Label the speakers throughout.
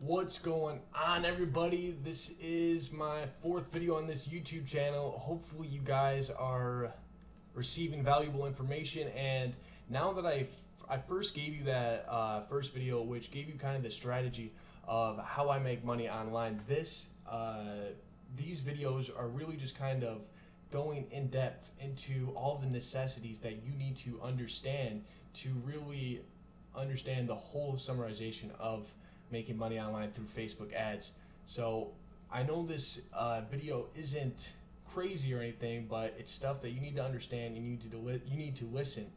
Speaker 1: What's going on, everybody? This is my fourth video on this YouTube channel. Hopefully you guys are receiving valuable information, and now that I first gave you that first video, which gave you kind of the strategy of how I make money online, these videos are really just kind of going in depth into all of the necessities that you need to understand to really understand the whole summarization of making money online through Facebook ads. So I know this video isn't crazy or anything, but it's stuff that you need to understand. You need to listen.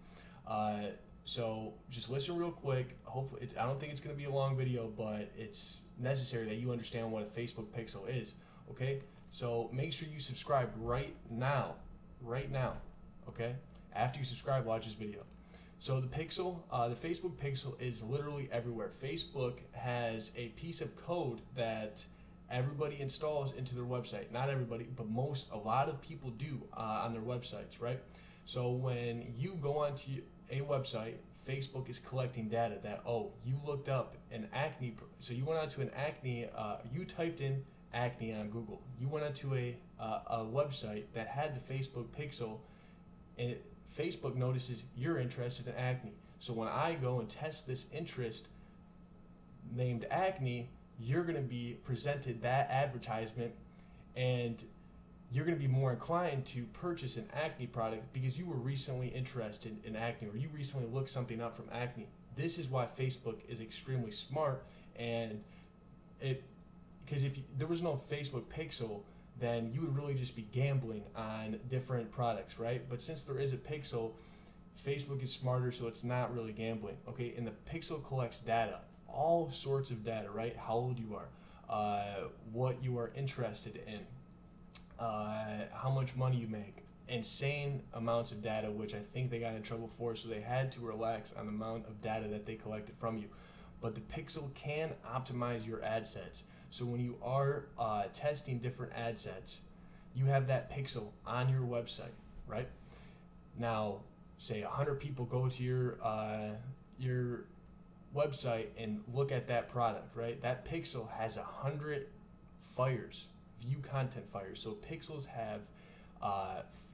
Speaker 1: So just listen real quick. Hopefully, I don't think it's going to be a long video, but it's necessary that you understand what a Facebook pixel is. Okay, so make sure you subscribe right now. Okay, after you subscribe, watch this video. So the pixel, the Facebook pixel is literally everywhere. Facebook has a piece of code that everybody installs into their website. Not everybody, but a lot of people do on their websites, right? So when you go onto a website, Facebook is collecting data that, oh, you looked up an acne, so you went onto an acne, you typed in acne on Google. You went onto a website that had the Facebook pixel, and Facebook notices you're interested in acne. So when I go and test this interest named acne, you're going to be presented that advertisement, and you're going to be more inclined to purchase an acne product because you were recently interested in acne, or you recently looked something up from acne. This is why Facebook is extremely smart, and because if there was no Facebook pixel, then you would really just be gambling on different products, right? But since there is a pixel, Facebook is smarter, so it's not really gambling, okay? And the pixel collects data, all sorts of data, right? How old you are, what you are interested in, how much money you make, insane amounts of data, which I think they got in trouble for, so they had to relax on the amount of data that they collected from you. But the pixel can optimize your ad sets. So when you are testing different ad sets, you have that pixel on your website, right? Now, say 100 people go to your website and look at that product, right? That pixel has 100 fires, view content fires. So pixels have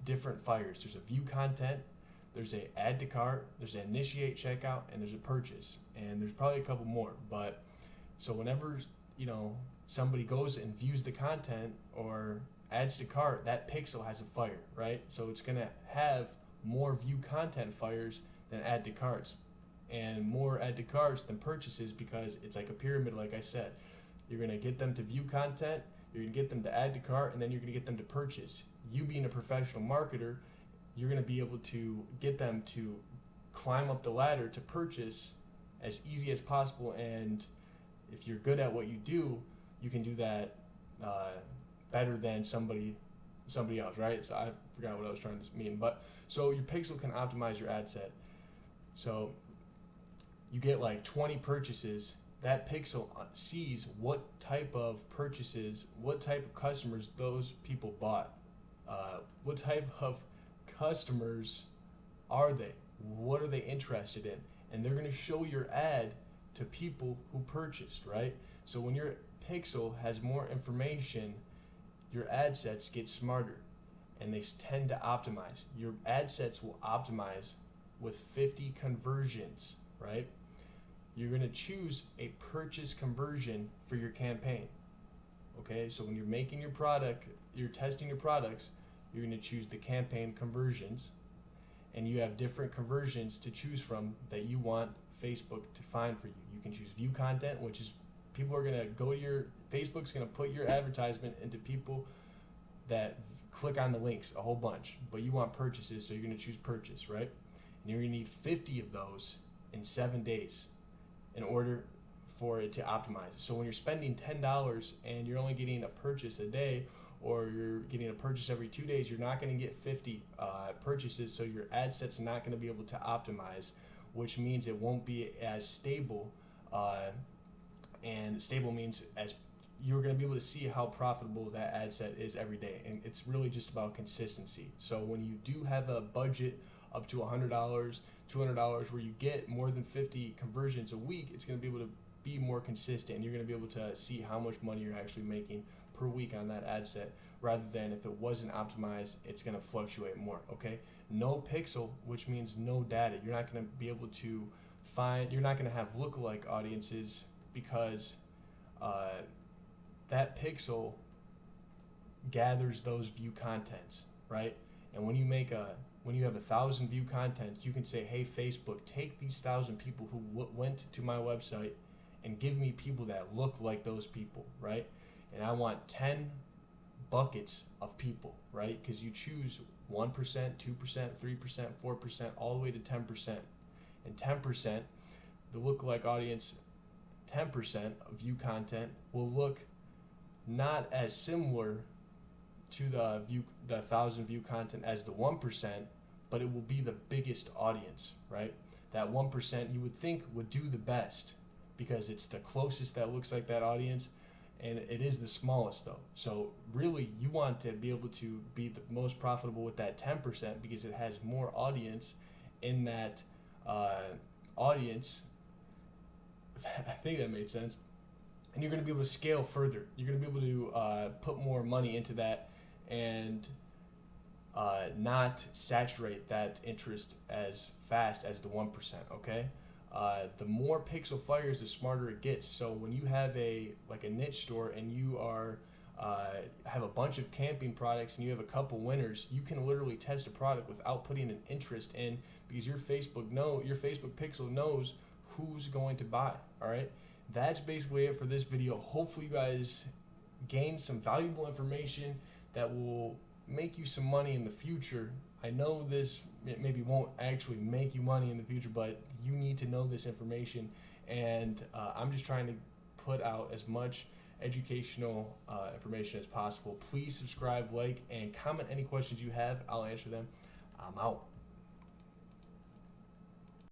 Speaker 1: different fires. There's a view content, there's a add to cart, there's an initiate checkout, and there's a purchase. And there's probably a couple more. But so whenever somebody goes and views the content or adds to cart, that pixel has a fire, right? So it's going to have more view content fires than add to carts, and more add to carts than purchases, because it's like a pyramid, like I said. You're going to get them to view content, you're going to get them to add to cart, and then you're going to get them to purchase. You being a professional marketer, you're going to be able to get them to climb up the ladder to purchase as easy as possible. And if you're good at what you do, you can do that better than somebody else, right? So I forgot what I was trying to mean. But so your pixel can optimize your ad set. So you get like 20 purchases. That pixel sees what type of purchases, what type of customers those people bought. What type of customers are they? What are they interested in? And they're going to show your ad to people who purchased, right? So when your pixel has more information, your ad sets get smarter, and they tend to optimize. Your ad sets will optimize with 50 conversions, right? You're going to choose a purchase conversion for your campaign, okay? So when you're making your product, you're testing your products, you're going to choose the campaign conversions, and you have different conversions to choose from that you want Facebook to find for you. You can choose view content, which is people are going to go to your, Facebook's going to put your advertisement into people that click on the links a whole bunch, but you want purchases, so you're going to choose purchase, right? And you're going to need 50 of those in 7 days in order for it to optimize. So when you're spending $10 and you're only getting a purchase a day, or you're getting a purchase every 2 days, you're not going to get 50 purchases, so your ad set's not going to be able to optimize, which means it won't be as stable, and stable means as you're going to be able to see how profitable that ad set is every day. And it's really just about consistency. So when you do have a budget up to $100, $200, where you get more than 50 conversions a week, it's going to be able to be more consistent, and you're going to be able to see how much money you're actually making per week on that ad set, rather than if it wasn't optimized, it's going to fluctuate more. Okay, no pixel, which means no data. You're not going to be able to you're not going to have lookalike audiences, because that pixel gathers those view contents, right? And when you have 1,000 view contents, you can say, hey Facebook, take these 1,000 people who went to my website and give me people that look like those people, right? And I want 10 buckets of people, right? Because you choose 1%, 2%, 3%, 4%, all the way to 10%. And 10%, the lookalike audience, 10% of view content will look not as similar to the 1,000 view content as the 1%, but it will be the biggest audience, right? That 1% you would think would do the best, because it's the closest that looks like that audience, and it is the smallest though. So really, you want to be able to be the most profitable with that 10%, because it has more audience in that audience. I think that made sense. And you're going to be able to scale further. You're going to be able to put more money into that, and not saturate that interest as fast as the 1%, okay? The more pixel fires, the smarter it gets. So when you have a niche store, and you have a bunch of camping products, and you have a couple winners, you can literally test a product without putting an interest in, because your Facebook pixel knows who's going to buy. All right, that's basically it for this video. Hopefully you guys gain some valuable information that will make you some money in the future. I know this maybe won't actually make you money in the future, but you need to know this information, and I'm just trying to put out as much educational information as possible. Please subscribe, like, and comment any questions you have. I'll answer them. I'm out.